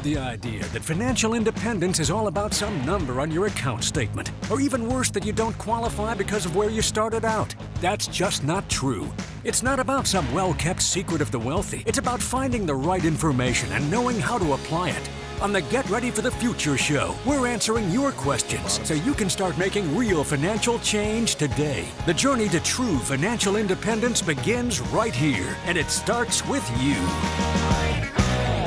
the idea that financial independence is all about some number on your account statement, or even worse, that you don't qualify because of where you started out. That's just not true. It's not about some well-kept secret of the wealthy. It's about finding the right information and knowing how to apply it. On the Get Ready for the Future show, we're answering your questions so you can start making real financial change today. The journey to true financial independence begins right here, and it starts with you.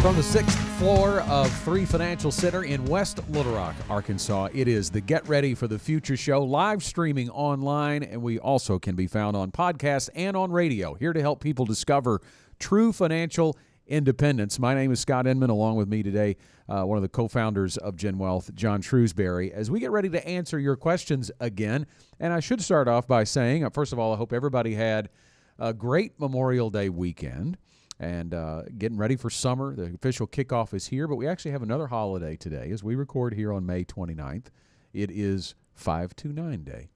From the 6th floor of 3 Financial Center in West Little Rock, Arkansas, it is the Get Ready for the Future show, live streaming online, and we also can be found on podcasts and on radio, here to help people discover true financial independence. My name is Scott Inman. Along with me today, one of the co-founders of GenWealth, John Shrewsbury, as we get ready to answer your questions again. And I should start off by saying, first of all, I hope everybody had a great Memorial Day weekend and getting ready for summer. The official kickoff is here, but we actually have another holiday today as we record here on May 29th. It is 529 Day.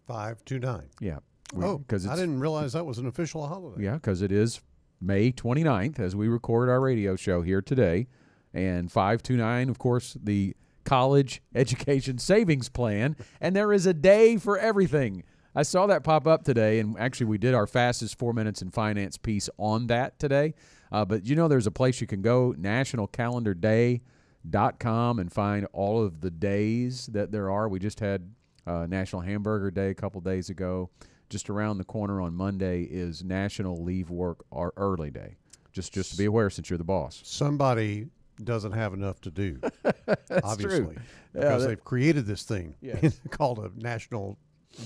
529. Yeah. Because I didn't realize that was an official holiday. Yeah, because it is May 29th as we record our radio show here today. And 529, of course, the college education savings plan. And there is a day for everything. I saw that pop up today, and actually we did our fastest 4 minutes in finance piece on that today. But you know there's a place you can go, nationalcalendarday.com, and find all of the days that there are. We just had National Hamburger Day a couple days ago. Just around the corner on Monday is National Leave Work Early Day. Just to be aware, since you're the boss. Somebody doesn't have enough to do, That's obviously, true. because they've created this thing Yes. called a National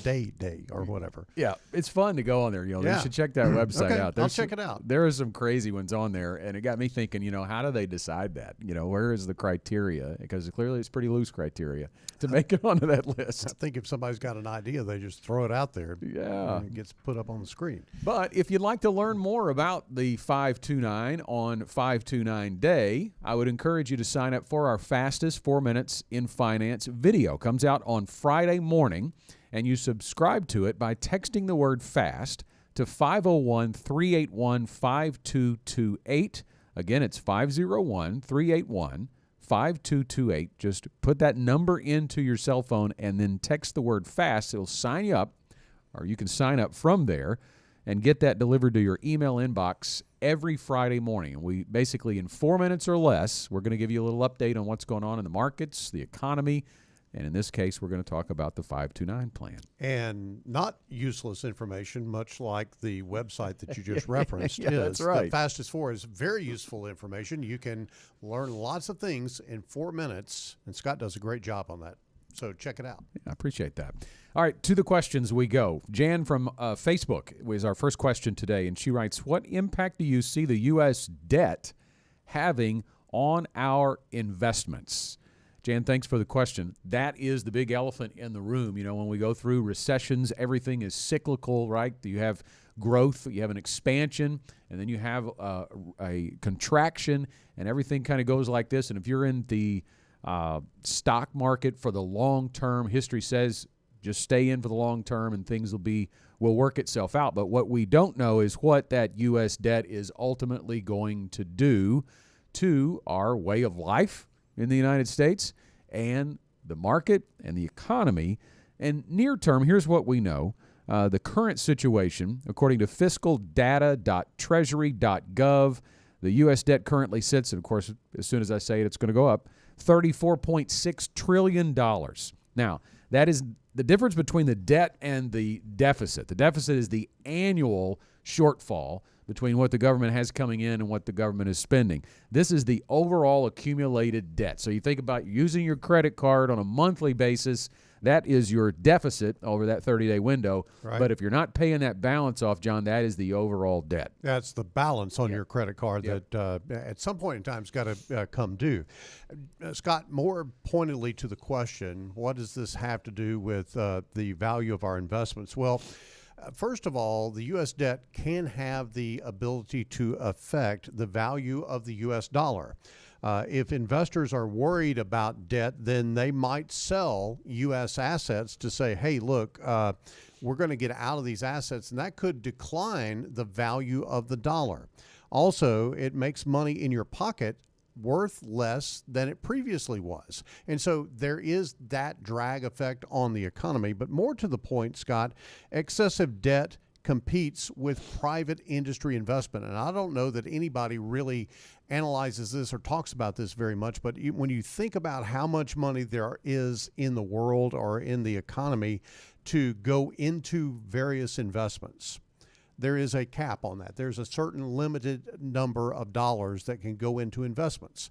Day or whatever. Yeah, it's fun to go on there. You should check that website Okay, out. I'll check it out. There are some crazy ones on there, and it got me thinking, how do they decide that? Where is the criteria? Because clearly it's pretty loose criteria to make it onto that I list. think if somebody's got an idea, they just throw it out there. Yeah. And it gets put up on the screen. But if you'd like to learn more about the 529 on 529 Day, I would encourage you to sign up for our fastest 4 minutes in finance video. Comes out on Friday morning, and you subscribe to it by texting the word FAST to 501-381-5228. Again, it's 501-381-5228. Just put that number into your cell phone and then text the word FAST. It'll sign you up, or you can sign up from there and get that delivered to your email inbox every Friday morning. And we basically, in 4 minutes or less, we're going to give you a little update on what's going on in the markets, the economy, and in this case, we're going to talk about the 529 plan. And not useless information, much like the website that you just referenced Yeah, is. that's right. The Fastest 4 is very useful information. You can learn lots of things in 4 minutes, and Scott does a great job on that. So check it out. I appreciate that. All right, to the questions we go. Jan from Facebook was our first question today, and she writes, what impact do you see the U.S. debt having on our investments? Jan, thanks for the question. That is the big elephant in the room. When we go through recessions, everything is cyclical, right? You have growth, you have an expansion, and then you have a contraction, and everything kind of goes like this. And if you're in the stock market for the long term, history says just stay in for the long term and things will work itself out. But what we don't know is what that U.S. debt is ultimately going to do to our way of life in the United States and the market and the economy. And near term, here's what we know. The current situation, according to fiscaldata.treasury.gov, the U.S. debt currently sits, and of course, as soon as I say it, it's going to go up, $34.6 trillion. Now, that is the difference between the debt and the deficit. The deficit is the annual shortfall between what the government has coming in and what the government is spending. This is the overall accumulated debt. So you think about using your credit card on a monthly basis, that is your deficit over that 30-day window. Right. But if you're not paying that balance off, John, that is the overall debt. That's the balance on your credit card that at some point in time has got to come due. Scott, more pointedly to the question, what does this have to do with the value of our investments? Well, first of all, the U.S. debt can have the ability to affect the value of the U.S. dollar. If investors are worried about debt, then they might sell U.S. assets to say, hey, look, we're going to get out of these assets, and that could decline the value of the dollar. Also, it makes money in your pocket worth less than it previously was. And so there is that drag effect on the economy. But more to the point, Scott, excessive debt competes with private industry investment. And I don't know that anybody really analyzes this or talks about this very much, but when you think about how much money there is in the world or in the economy to go into various investments, there is a cap on that. There's a certain limited number of dollars that can go into investments,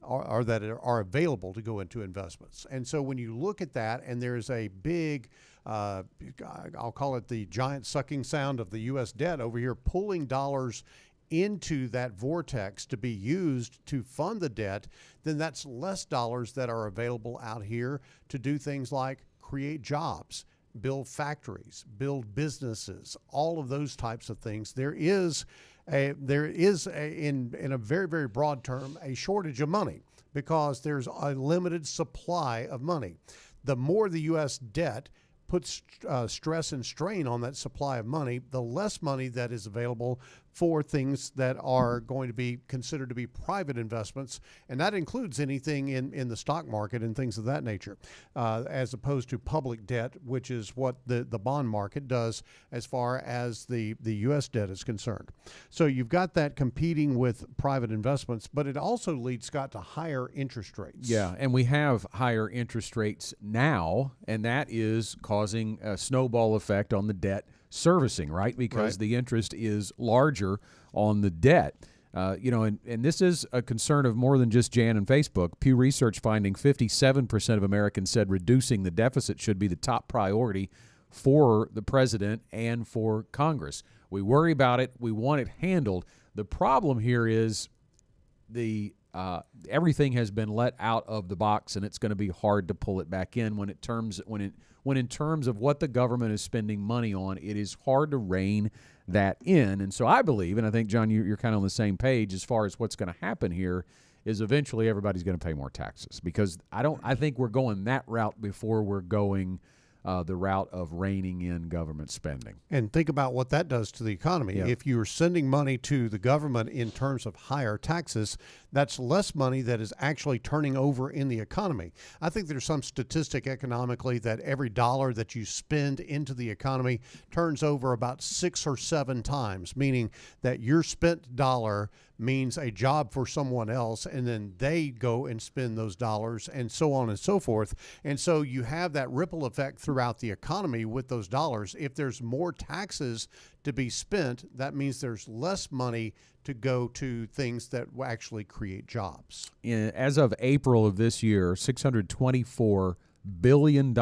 or that are available to go into investments. And so when you look at that, and there's a big, I'll call it the giant sucking sound of the U.S. debt over here, pulling dollars into that vortex to be used to fund the debt, then that's less dollars that are available out here to do things like create jobs, build factories, build businesses, all of those types of things. There is in a very, very broad term, a shortage of money because there's a limited supply of money. The more the U.S. debt puts stress and strain on that supply of money, the less money that is available for things that are going to be considered to be private investments, and that includes anything in the stock market and things of that nature, as opposed to public debt, which is what the bond market does as far as the U.S. debt is concerned. So you've got that competing with private investments, but it also leads, Scott, to higher interest rates. Yeah, and we have higher interest rates now, and that is causing a snowball effect on the debt servicing, right? Because the interest is larger on the debt. And this is a concern of more than just Jan and Facebook. Pew Research finding 57% of Americans said reducing the deficit should be the top priority for the president and for Congress. We worry about it. We want it handled. The problem here is everything has been let out of the box, and it's going to be hard to pull it back in when in terms of what the government is spending money on, it is hard to rein that in. And so I believe, and I think, John, you're kind of on the same page as far as what's going to happen here, is eventually everybody's going to pay more taxes, because I think we're going that route before we're going the route of reining in government spending. And think about what that does to the economy. Yeah. If you're sending money to the government in terms of higher taxes, that's less money that is actually turning over in the economy. I think there's some statistic economically that every dollar that you spend into the economy turns over about 6 or 7 times, meaning that your spent dollar means a job for someone else, and then they go and spend those dollars, and so on and so forth. And so you have that ripple effect throughout the economy with those dollars. If there's more taxes to be spent, that means there's less money to go to things that will actually create jobs. As of April of this year, $624 billion,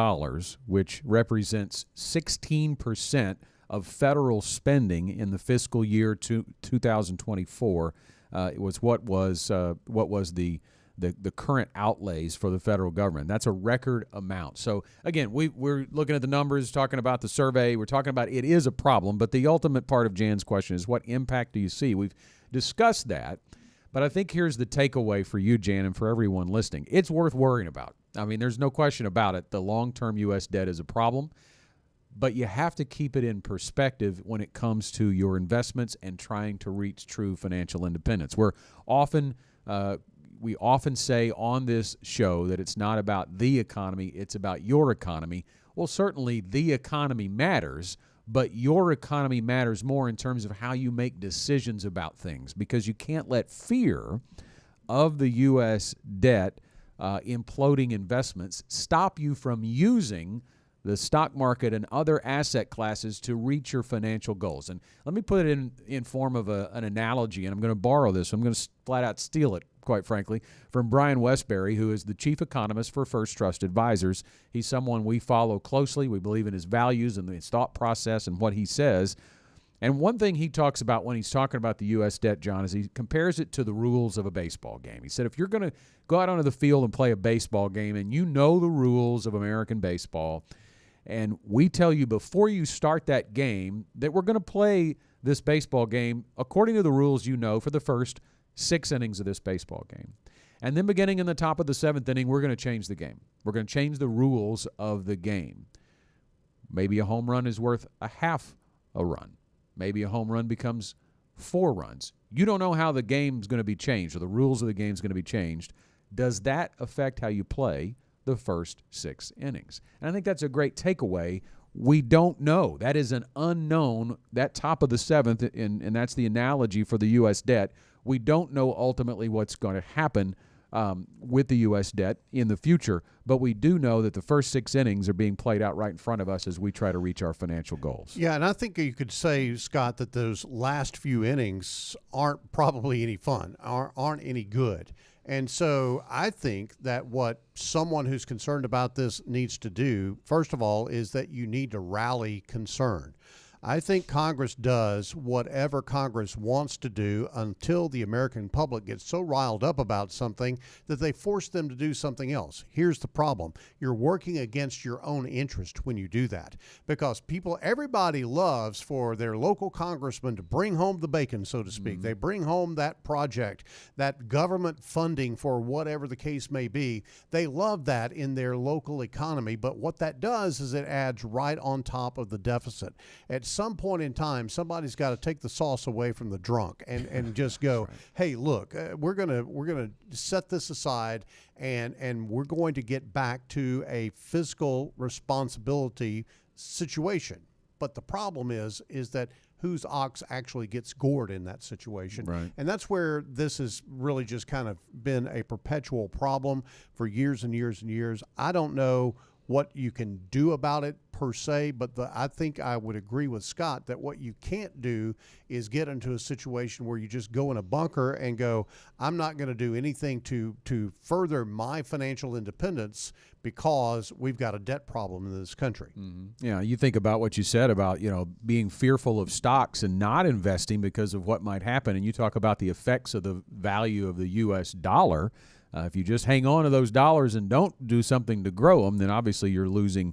which represents 16% of federal spending in the fiscal year 2024, was what was the current outlays for the federal government. That's a record amount. So again, we're looking at the numbers, talking about the survey. We're talking about it is a problem, but the ultimate part of Jan's question is, what impact do you see? We've discussed that, but I think here's the takeaway for you, Jan, and for everyone listening. It's worth worrying about. I mean, there's no question about it. The long-term U.S. debt is a problem, but you have to keep it in perspective when it comes to your investments and trying to reach true financial independence. We often say on this show that it's not about the economy, it's about your economy. Well, certainly the economy matters, but your economy matters more in terms of how you make decisions about things, because you can't let fear of the U.S. debt imploding investments stop you from using the stock market and other asset classes to reach your financial goals. And let me put it in form of an analogy, and I'm going to borrow this. I'm going to flat out steal it, quite frankly, from Brian Westbury, who is the chief economist for First Trust Advisors. He's someone we follow closely. We believe in his values and his thought process and what he says. And one thing he talks about when he's talking about the U.S. debt, John, is he compares it to the rules of a baseball game. He said, if you're going to go out onto the field and play a baseball game and you know the rules of American baseball, and we tell you before you start that game that we're going to play this baseball game according to the rules you know for the first 6 innings of this baseball game. And then beginning in the top of the 7th inning, we're going to change the game. We're going to change the rules of the game. Maybe a home run is worth a half a run. Maybe a home run becomes 4 runs. You don't know how the game's going to be changed or the rules of the game's going to be changed. Does that affect how you play the first 6 innings? And I think that's a great takeaway. We don't know. That is an unknown, that top of the 7th, and that's the analogy for the U.S. debt. We don't know ultimately what's going to happen with the U.S. debt in the future, but we do know that the first 6 innings are being played out right in front of us as we try to reach our financial goals. Yeah, and I think you could say, Scott, that those last few innings aren't probably any fun, aren't any good. And so I think that what someone who's concerned about this needs to do, first of all, is that you need to rally concern. I think Congress does whatever Congress wants to do until the American public gets so riled up about something that they force them to do something else. Here's the problem. You're working against your own interest when you do that, because everybody loves for their local congressman to bring home the bacon, so to speak. Mm-hmm. They bring home that project, that government funding for whatever the case may be. They love that in their local economy, but what that does is it adds right on top of the deficit. At some point in time, somebody's got to take the sauce away from the drunk and just go, right. Hey, look, we're gonna set this aside and we're going to get back to a fiscal responsibility situation. But the problem is that whose ox actually gets gored in that situation. Right. And that's where this has really just kind of been a perpetual problem for years and years and years. I don't know what you can do about it per se, but I think I would agree with Scott that what you can't do is get into a situation where you just go in a bunker and go, I'm not going to do anything to further my financial independence because we've got a debt problem in this country. Mm-hmm. Yeah, you think about what you said about, being fearful of stocks and not investing because of what might happen, and you talk about the effects of the value of the U.S. dollar. If you just hang on to those dollars and don't do something to grow them, then obviously you're losing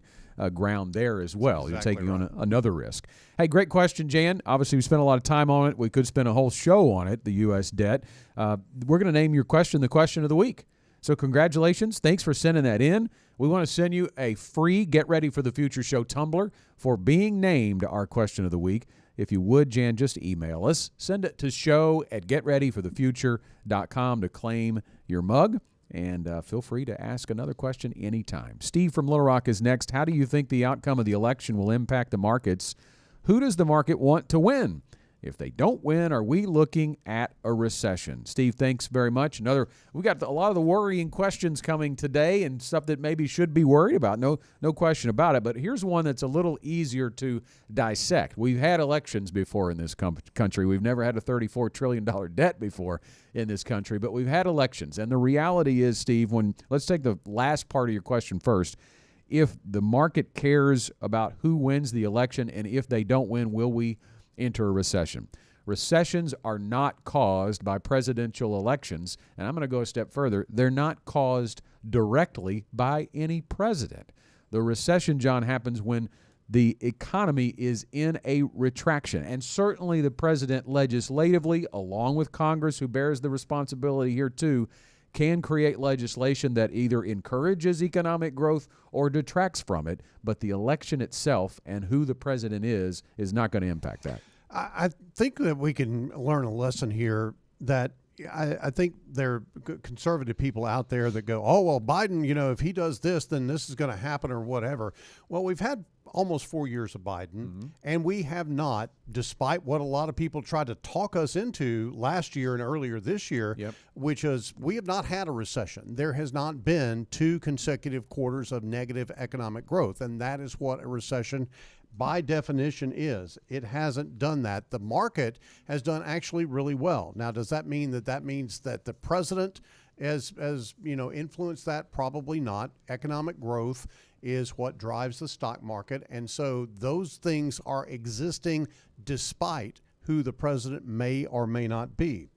ground there as well. Exactly. You're taking on another risk. Hey, great question, Jan. Obviously, we spent a lot of time on it. We could spend a whole show on it, the U.S. debt. We're going to name your question the question of the week. So congratulations. Thanks for sending that in. We want to send you a free Get Ready for the Future show tumbler for being named our question of the week. If you would, Jan, just email us. Send it to show@getreadyforthefuture.com to claim your mug. And feel free to ask another question anytime. Steve from Little Rock is next. How do you think the outcome of the election will impact the markets? Who does the market want to win? If they don't win, are we looking at a recession? Steve, thanks very much. We got a lot of the worrying questions coming today and stuff that maybe should be worried about. No question about it. But here's one that's a little easier to dissect. We've had elections before in this country. We've never had a $34 trillion debt before in this country, but we've had elections. And the reality is, Steve, let's take the last part of your question first. If the market cares about who wins the election and if they don't win, will we enter a recession? Recessions are not caused by presidential elections, and I'm going to go a step further. They're not caused directly by any president. The recession, John, happens when the economy is in a retraction, and certainly the president legislatively, along with Congress, who bears the responsibility here too, can create legislation that either encourages economic growth or detracts from it, but the election itself and who the president is not going to impact that. I think that we can learn a lesson here that I think there are conservative people out there that go, oh, well, Biden, if he does this, then this is going to happen or whatever. Well, we've had almost 4 years of Biden, mm-hmm. and we have not, despite what a lot of people tried to talk us into last year and earlier this year, yep. which is we have not had a recession. There has not been 2 consecutive quarters of negative economic growth, and that is what a recession by definition is. It hasn't done that. The market has done actually really well. Now, does that mean that means that the president has influenced that? Probably not. Economic growth is what drives the stock market, and so those things are existing despite who the president may or may not be.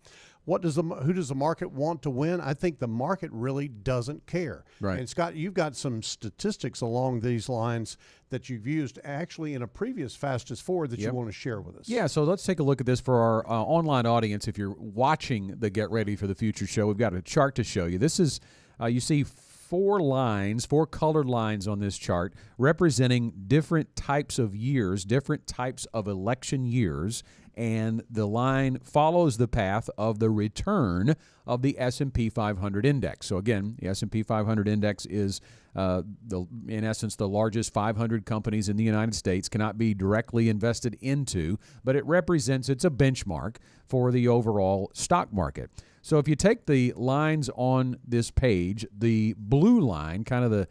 Who does the market want to win? I think the market really doesn't care. Right. And Scott, you've got some statistics along these lines that you've used actually in a previous Fastest Forward that yep. you want to share with us. Yeah, so let's take a look at this for our online audience. If you're watching the Get Ready for the Future show, we've got a chart to show you. This is, you see 4 colored lines on this chart representing different types of years, different types of election years, and the line follows the path of the return of the S&P 500 index. So again, the S&P 500 index is, in essence, the largest 500 companies in the United States, cannot be directly invested into, but it represents, it's a benchmark for the overall stock market. So if you take the lines on this page, the blue line, kind of the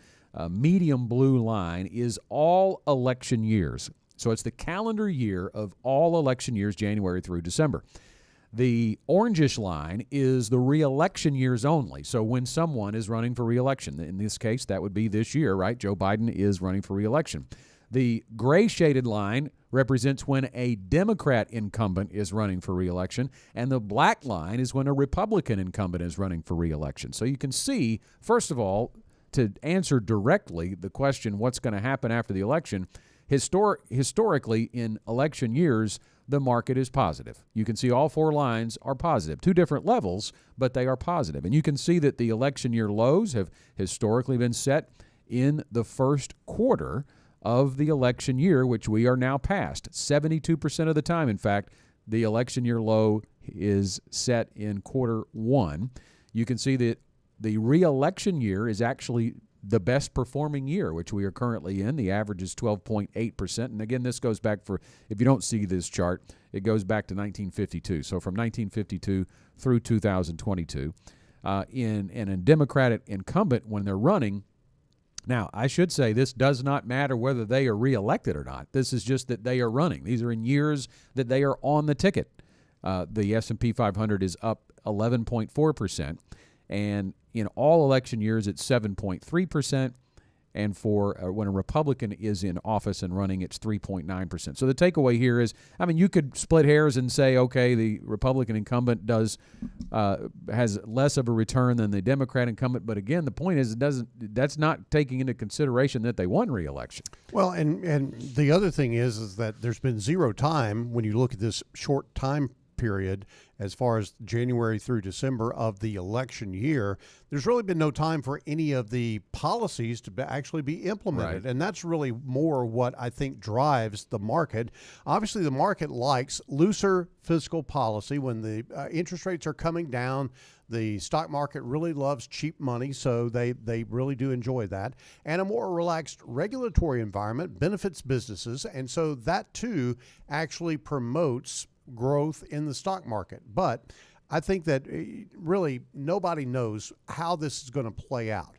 medium blue line, is all election years. So it's the calendar year of all election years, January through December. The orangish line is the re-election years only. So when someone is running for re-election, in this case, that would be this year, right? Joe Biden is running for re-election. The gray shaded line represents when a Democrat incumbent is running for re-election, and the black line is when a Republican incumbent is running for re-election. So you can see, first of all, to answer directly the question, what's going to happen after the election, historically in election years, the market is positive. You can see all four lines are positive. Two different levels, but they are positive. And you can see that the election year lows have historically been set in the first quarter of the election year, which we are now past. 72% of the time, in fact, the election year low is set in quarter one. You can see that the re-election year is actually the best performing year, which we are currently in. The average is 12.8%. And again, this goes back for, if you don't see this chart, it goes back to 1952. So from 1952 through 2022. In a Democratic incumbent, when they're running, now I should say this does not matter whether they are reelected or not. This is just that they are running. These are in years that they are on the ticket. The S&P 500 is up 11.4%. And in all election years, it's 7.3%. And for when a Republican is in office and running, it's 3.9%. So the takeaway here is, I mean, you could split hairs and say, okay, the Republican incumbent has less of a return than the Democrat incumbent. But again, the point is, that's not taking into consideration that they won re-election. Well, and the other thing is that there's been zero time when you look at this short time period as far as January through December of the election year. There's really been no time for any of the policies to actually be implemented. Right. And that's really more what I think drives the market. Obviously, the market likes looser fiscal policy. When the interest rates are coming down, the stock market really loves cheap money, so they really do enjoy that. And a more relaxed regulatory environment benefits businesses, and so that too actually promotes growth in the stock market. But I think that really nobody knows how this is going to play out.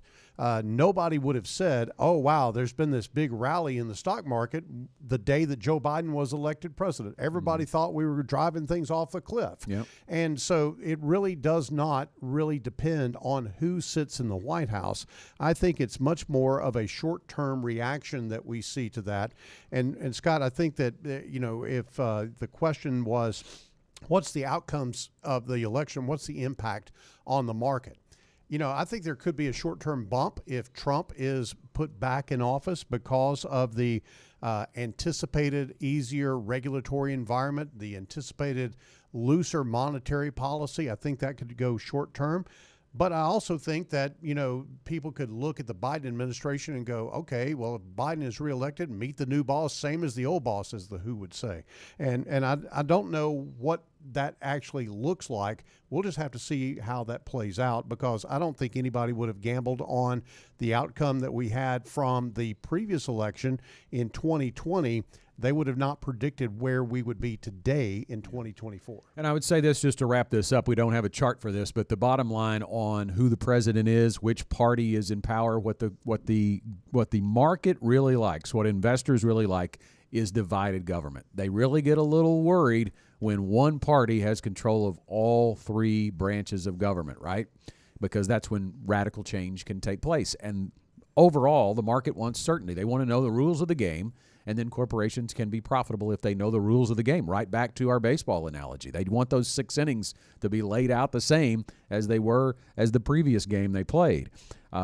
Nobody would have said, oh, wow, there's been this big rally in the stock market the day that Joe Biden was elected president. Everybody thought we were driving things off a cliff. Yep. And so it really does not really depend on who sits in the White House. I think it's much more of a short-term reaction that we see to that. And Scott, I think that, if the question was, what's the outcomes of the election? What's the impact on the market? I think there could be a short-term bump if Trump is put back in office because of the anticipated easier regulatory environment, the anticipated looser monetary policy. I think that could go short-term. But I also think that, people could look at the Biden administration and go, okay, well, if Biden is reelected, meet the new boss, same as the old boss, as the WHO would say. And I don't know what that actually looks like. We'll just have to see how that plays out, because I don't think anybody would have gambled on the outcome that we had from the previous election in 2020. They would have not predicted where we would be today in 2024. And I would say this, just to wrap this up, we don't have a chart for this, but the bottom line on who the president is, which party is in power, what the market really likes, what investors really like, is divided government. They really get a little worried when one party has control of all three branches of government, right? Because that's when radical change can take place. And overall, the market wants certainty. They want to know the rules of the game. And then corporations can be profitable if they know the rules of the game. Right back to our baseball analogy. They want those 6 innings to be laid out the same as they were as the previous game they played.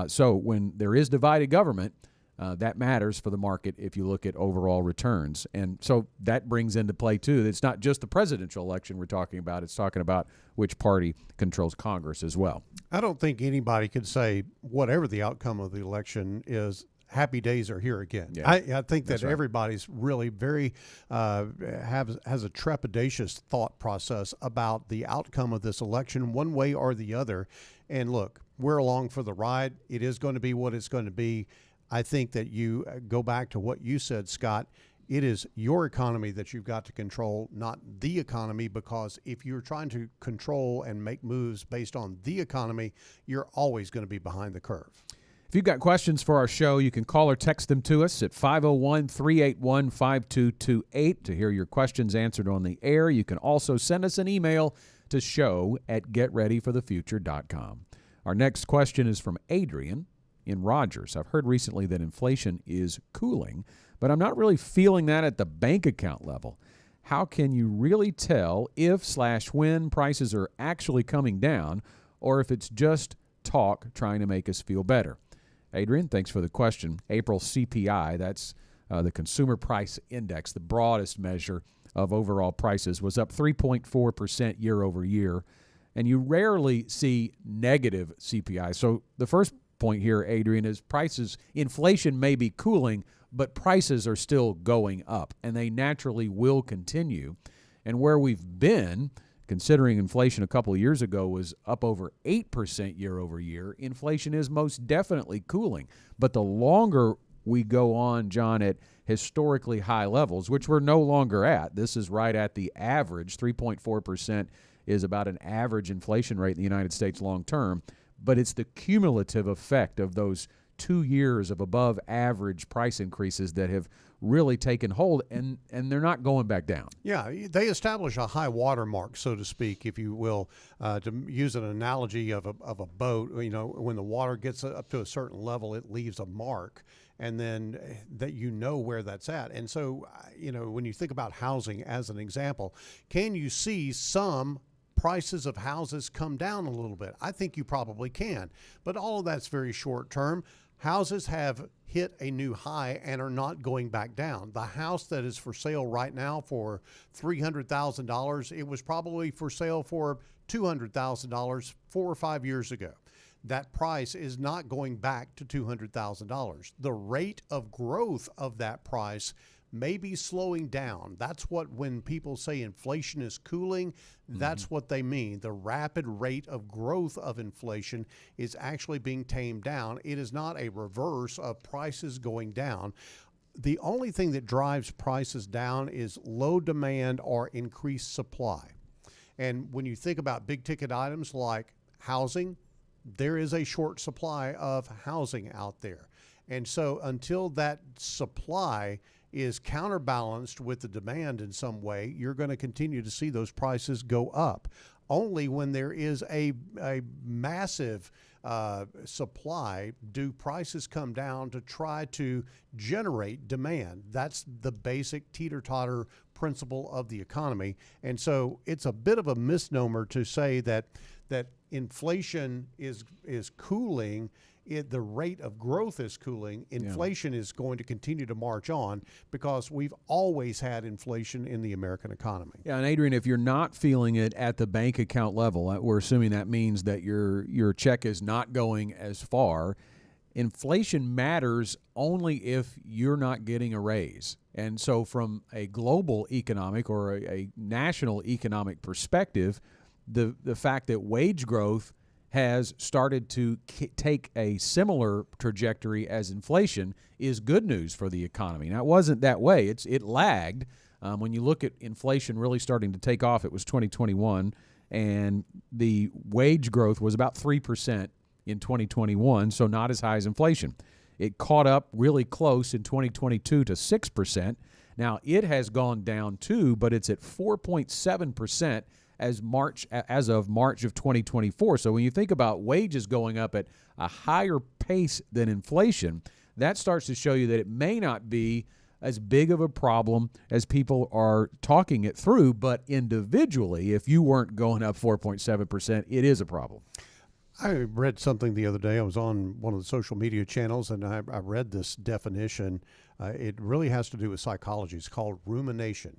So when there is divided government, that matters for the market if you look at overall returns. And so that brings into play, too, that it's not just the presidential election we're talking about. It's talking about which party controls Congress as well. I don't think anybody could say whatever the outcome of the election is, happy days are here again. Yeah, I think that right. everybody's really very has a trepidatious thought process about the outcome of this election, one way or the other. And look, we're along for the ride. It is going to be what it's going to be. I think that you go back to what you said, Scott. It is your economy that you've got to control, not the economy, because if you're trying to control and make moves based on the economy, you're always going to be behind the curve. If you've got questions for our show, you can call or text them to us at 501-381-5228 to hear your questions answered on the air. You can also send us an email to show@getreadyforthefuture.com. Our next question is from Adrian in Rogers. I've heard recently that inflation is cooling, but I'm not really feeling that at the bank account level. How can you really tell if/when prices are actually coming down, or if it's just talk trying to make us feel better? Adrian, thanks for the question. April CPI, that's the Consumer Price Index, the broadest measure of overall prices, was up 3.4% year over year, and you rarely see negative CPI. So the first point here, Adrian, is inflation may be cooling, but prices are still going up, and they naturally will continue. And where we've been, considering inflation a couple of years ago was up over 8% year over year, inflation is most definitely cooling. But the longer we go on, John, at historically high levels, which we're no longer at, this is right at the average, 3.4% is about an average inflation rate in the United States long term, but it's the cumulative effect of those 2 years of above average price increases that have really taken hold, and they're not going back down. Yeah, they establish a high water mark, so to speak, if you will, to use an analogy of a boat. You know, when the water gets up to a certain level, it leaves a mark, and then that you know where that's at. And so, you know, when you think about housing as an example, can you see some prices of houses come down a little bit? I think you probably can, but all of that's very short term. Houses have hit a new high and are not going back down. The house that is for sale right now for $300,000, it was probably for sale for $200,000 4 or 5 years ago. That price is not going back to $200,000. The rate of growth of that price may be slowing down. That's what, when people say inflation is cooling, that's what they mean. The rapid rate of growth of inflation is actually being tamed down. It is not a reverse of prices going down. The only thing that drives prices down is low demand or increased supply. And when you think about big ticket items like housing, there is a short supply of housing out there. And so until that supply is counterbalanced with the demand in some way, you're going to continue to see those prices go up. Only when there is a massive supply do prices come down to try to generate demand. That's the basic teeter-totter principle of the economy. And so it's a bit of a misnomer to say that inflation is cooling. The rate of growth is cooling. Inflation is going to continue to march on because we've always had inflation in the American economy. Yeah, and Adrian, if you're not feeling it at the bank account level, we're assuming that means that your check is not going as far. Inflation matters only if you're not getting a raise. And so from a global economic or a national economic perspective, the fact that wage growth has started to take a similar trajectory as inflation is good news for the economy. Now, it wasn't that way. It lagged. When you look at inflation really starting to take off, it was 2021, and the wage growth was about 3% in 2021, so not as high as inflation. It caught up really close in 2022 to 6%. Now, it has gone down too, but it's at 4.7% as of March of 2024. So when you think about wages going up at a higher pace than inflation, that starts to show you that it may not be as big of a problem as people are talking it through, but individually, if you weren't going up 4.7%, it is a problem. I read something the other day. I was on one of the social media channels, and I read this definition. It really has to do with psychology. It's called rumination.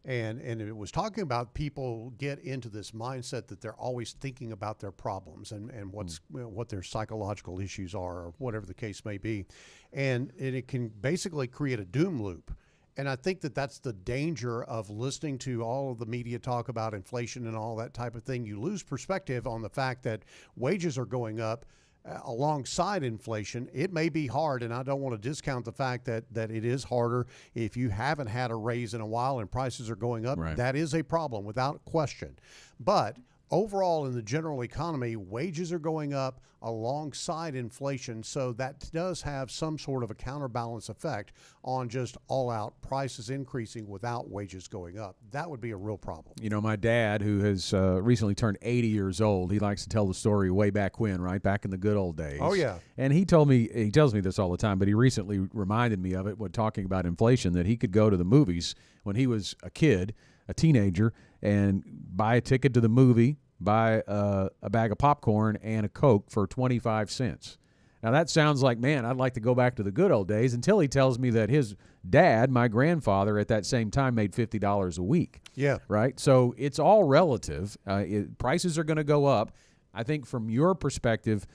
And it was talking about people get into this mindset that they're always thinking about their problems and what their psychological issues are, or whatever the case may be. And it can basically create a doom loop. And I think that that's the danger of listening to all of the media talk about inflation and all that type of thing. You lose perspective on the fact that wages are going up alongside inflation. It may be hard, and I don't want to discount the fact that it is harder if you haven't had a raise in a while and prices are going up. Right. That is a problem without question. But overall, in the general economy, wages are going up alongside inflation, so that does have some sort of a counterbalance effect on just all-out prices increasing without wages going up. That would be a real problem. You know, my dad, who has recently turned 80 years old, he likes to tell the story way back when, right? Back in the good old days. Oh, yeah. And he tells me this all the time, but he recently reminded me of it when talking about inflation, that he could go to the movies when he was a kid, a teenager, and buy a ticket to the movie, buy a bag of popcorn and a Coke for 25 cents. Now, that sounds like, man, I'd like to go back to the good old days, until he tells me that his dad, my grandfather, at that same time made $50 a week. Yeah. Right? So it's all relative. Prices are going to go up. I think from your perspective,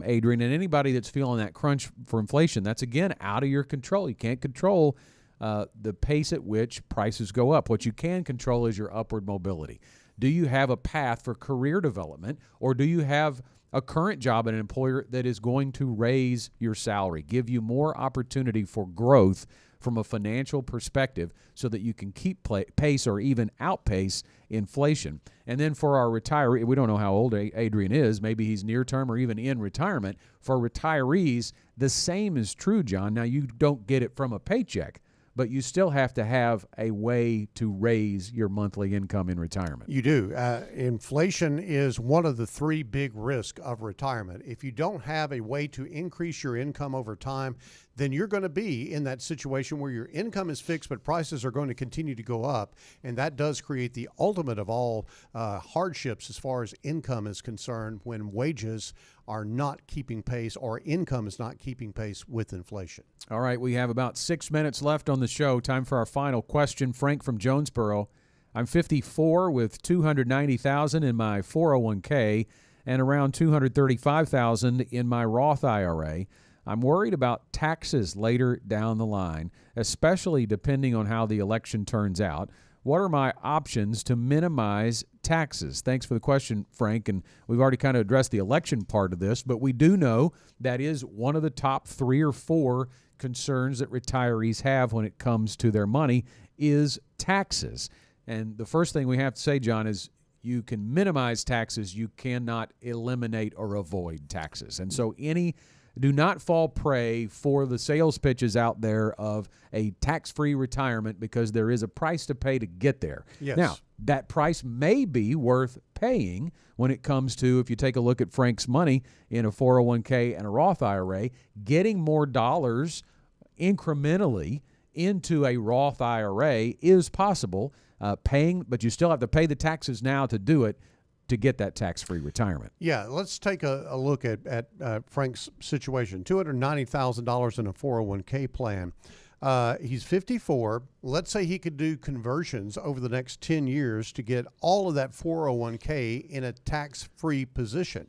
Adrian, and anybody that's feeling that crunch for inflation, that's, again, out of your control. You can't control the pace at which prices go up. What you can control is your upward mobility. Do you have a path for career development, or do you have a current job at an employer that is going to raise your salary, give you more opportunity for growth from a financial perspective, so that you can keep pace or even outpace inflation? And then for our retiree, we don't know how old Adrian is. Maybe he's near term or even in retirement. For retirees, the same is true, John. Now, you don't get it from a paycheck, but you still have to have a way to raise your monthly income in retirement. You do. Inflation is one of the three big risks of retirement. If you don't have a way to increase your income over time, then you're going to be in that situation where your income is fixed, but prices are going to continue to go up. And that does create the ultimate of all hardships as far as income is concerned, when wages are not keeping pace, or income is not keeping pace with inflation. All right, we have about 6 minutes left on the show. Time for our final question. Frank from Jonesboro. I'm 54 with $290,000 in my 401k and around $235,000 in my Roth IRA. I'm worried about taxes later down the line, especially depending on how the election turns out. What are my options to minimize taxes? Thanks for the question, Frank. And we've already kind of addressed the election part of this, but we do know that is one of the top 3 or 4 concerns that retirees have when it comes to their money is taxes. And the first thing we have to say, John, is you can minimize taxes. You cannot eliminate or avoid taxes. And so do not fall prey for the sales pitches out there of a tax-free retirement, because there is a price to pay to get there. Yes. Now, that price may be worth paying when it comes to, if you take a look at Frank's money in a 401k and a Roth IRA, getting more dollars incrementally into a Roth IRA is possible, but you still have to pay the taxes now to do it, to get that tax-free retirement. Yeah, let's take a look at Frank's situation. $290,000 in a 401k plan. He's 54. Let's say he could do conversions over the next 10 years to get all of that 401k in a tax-free position.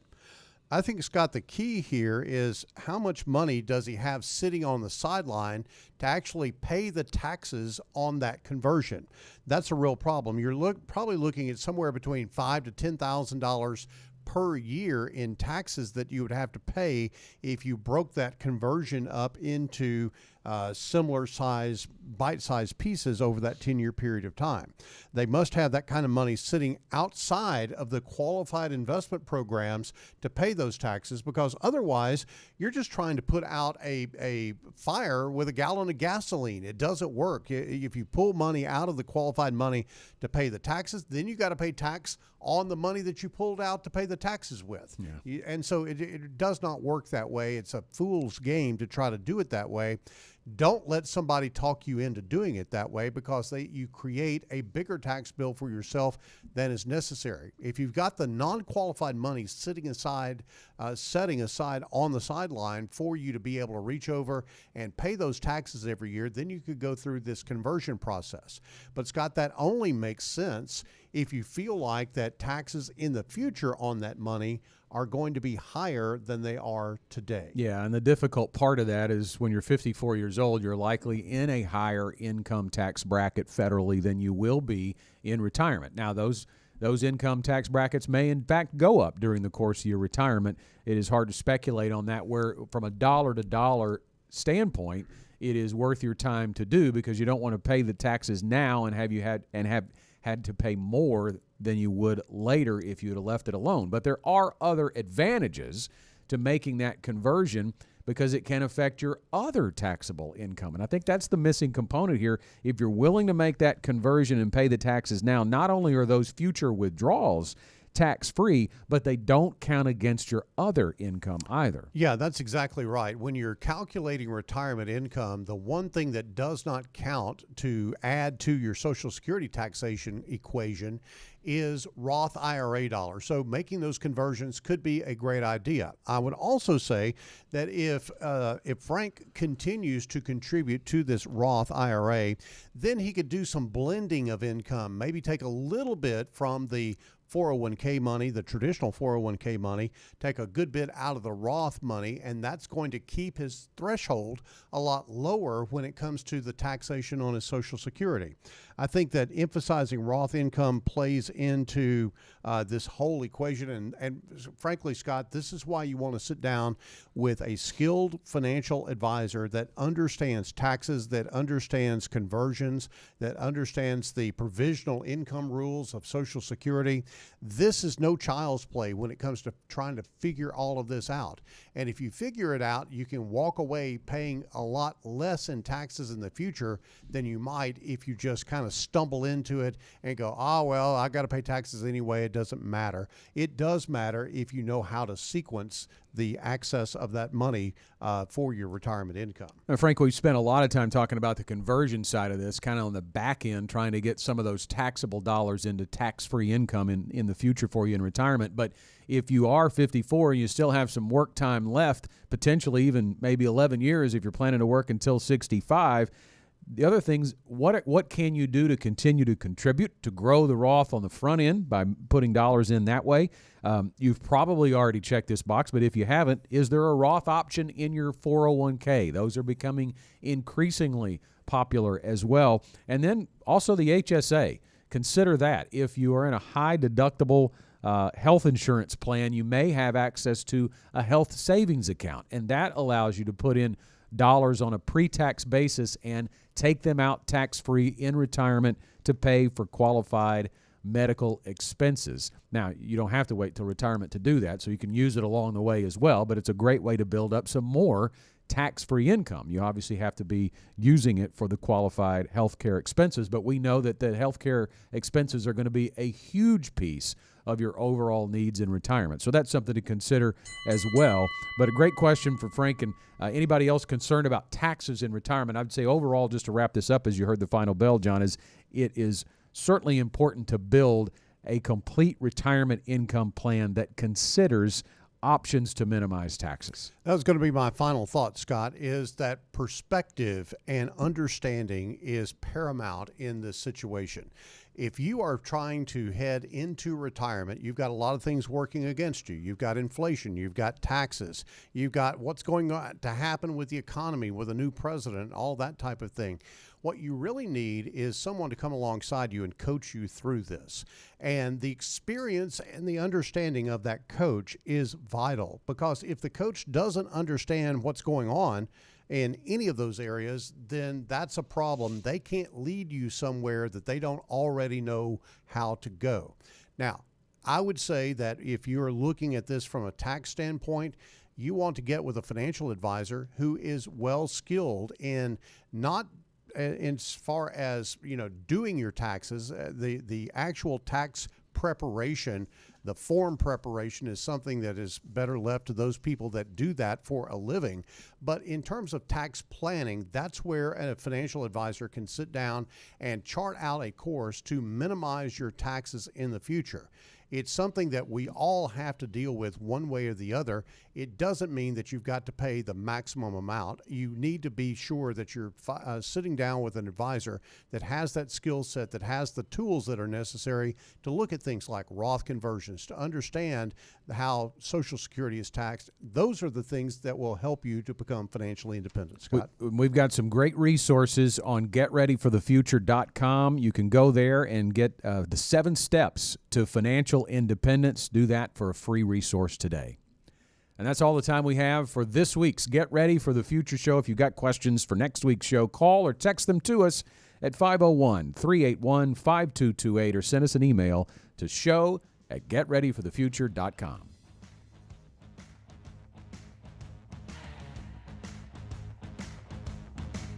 I think, Scott, the key here is how much money does he have sitting on the sideline to actually pay the taxes on that conversion? That's a real problem. You're probably looking at somewhere between $5,000 to $10,000 per year in taxes that you would have to pay if you broke that conversion up into similar size, bite-sized pieces over that 10-year period of time. They must have that kind of money sitting outside of the qualified investment programs to pay those taxes, because otherwise you're just trying to put out a fire with a gallon of gasoline. It doesn't work. If you pull money out of the qualified money to pay the taxes, then you got to pay tax on the money that you pulled out to pay the taxes with. Yeah. And so it does not work that way. It's a fool's game to try to do it that way. Don't let somebody talk you into doing it that way, because you create a bigger tax bill for yourself than is necessary. If you've got the non-qualified money setting aside on the sideline for you to be able to reach over and pay those taxes every year, then you could go through this conversion process. But Scott, that only makes sense if you feel like that taxes in the future on that money are going to be higher than they are today. Yeah, and the difficult part of that is when you're 54 years old, you're likely in a higher income tax bracket federally than you will be in retirement. Now, those income tax brackets may in fact go up during the course of your retirement. It is hard to speculate on that, where from a dollar-to-dollar standpoint, it is worth your time to do, because you don't want to pay the taxes now and have had to pay more than you would later if you had left it alone. But there are other advantages to making that conversion, because it can affect your other taxable income. And I think that's the missing component here. If you're willing to make that conversion and pay the taxes now, not only are those future withdrawals tax-free, but they don't count against your other income either. Yeah, that's exactly right. When you're calculating retirement income, the one thing that does not count to add to your Social Security taxation equation is Roth IRA dollars. So making those conversions could be a great idea. I would also say that if Frank continues to contribute to this Roth IRA, then he could do some blending of income, maybe take a little bit from the 401k money, the traditional 401k money, take a good bit out of the Roth money, and that's going to keep his threshold a lot lower when it comes to the taxation on his Social Security. I think that emphasizing Roth income plays into this whole equation, and frankly, Scott, this is why you want to sit down with a skilled financial advisor that understands taxes, that understands conversions, that understands the provisional income rules of Social Security. This is no child's play when it comes to trying to figure all of this out. And if you figure it out, you can walk away paying a lot less in taxes in the future than you might if you just kind of stumble into it and go, oh, well, I got to pay taxes anyway. It doesn't matter. It does matter if you know how to sequence the access of that money for your retirement income. Now, Frank, we've spent a lot of time talking about the conversion side of this, kind of on the back end, trying to get some of those taxable dollars into tax-free income in the future for you in retirement. But if you are 54 and you still have some work time left, potentially even maybe 11 years if you're planning to work until 65, the other things, what can you do to continue to contribute, to grow the Roth on the front end by putting dollars in that way? You've probably already checked this box, but if you haven't, is there a Roth option in your 401k? Those are becoming increasingly popular as well. And then also the HSA. Consider that. If you are in a high deductible health insurance plan, you may have access to a health savings account, and that allows you to put in dollars on a pre-tax basis and take them out tax-free in retirement to pay for qualified medical expenses. Now, you don't have to wait till retirement to do that, so you can use it along the way as well, but it's a great way to build up some more tax-free income. You obviously have to be using it for the qualified health care expenses, but we know that the health care expenses are going to be a huge piece of your overall needs in retirement. So that's something to consider as well. But a great question for Frank. And anybody else concerned about taxes in retirement, I would say overall, just to wrap this up, as you heard the final bell, John, is it is certainly important to build a complete retirement income plan that considers options to minimize taxes. That was going to be my final thought, Scott, is that perspective and understanding is paramount in this situation. If you are trying to head into retirement, you've got a lot of things working against you. You've got inflation, you've got taxes, you've got what's going on to happen with the economy, with a new president, all that type of thing. What you really need is someone to come alongside you and coach you through this. And the experience and the understanding of that coach is vital, because if the coach doesn't understand what's going on in any of those areas, then that's a problem. They can't lead you somewhere that they don't already know how to go. Now, I would say that if you're looking at this from a tax standpoint, you want to get with a financial advisor who is well skilled in not as far as, doing your taxes, the actual tax preparation. The form preparation is something that is better left to those people that do that for a living. But in terms of tax planning, that's where a financial advisor can sit down and chart out a course to minimize your taxes in the future. It's something that we all have to deal with one way or the other. It doesn't mean that you've got to pay the maximum amount. You need to be sure that you're sitting down with an advisor that has that skill set, that has the tools that are necessary to look at things like Roth conversions, to understand how Social Security is taxed. Those are the things that will help you to become financially independent, Scott. We've got some great resources on getreadyforthefuture.com. You can go there and get the 7 steps to financial independence. Do that for a free resource today. And that's all the time we have for this week's Get Ready for the Future show. If you've got questions for next week's show, call or text them to us at 501-381-5228 or send us an email to show@getreadyforthefuture.com.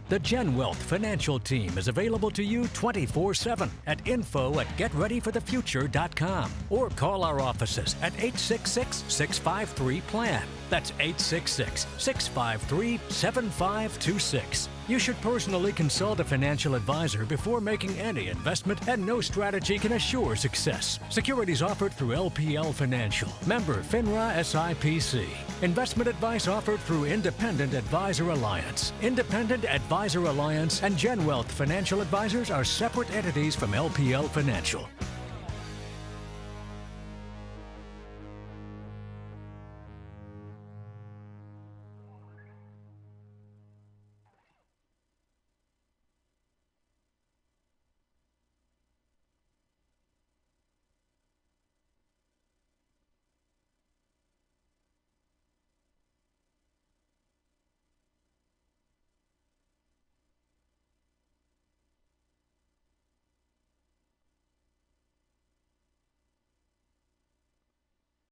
The GenWealth financial team is available to you 24/7 at info@getreadyforthefuture.com or call our offices at 866-653-PLAN. That's 866-653-7526. You should personally consult a financial advisor before making any investment, and no strategy can assure success. Securities offered through LPL Financial. Member FINRA SIPC. Investment advice offered through Independent Advisor Alliance. Independent Advisor Alliance and GenWealth Financial Advisors are separate entities from LPL Financial.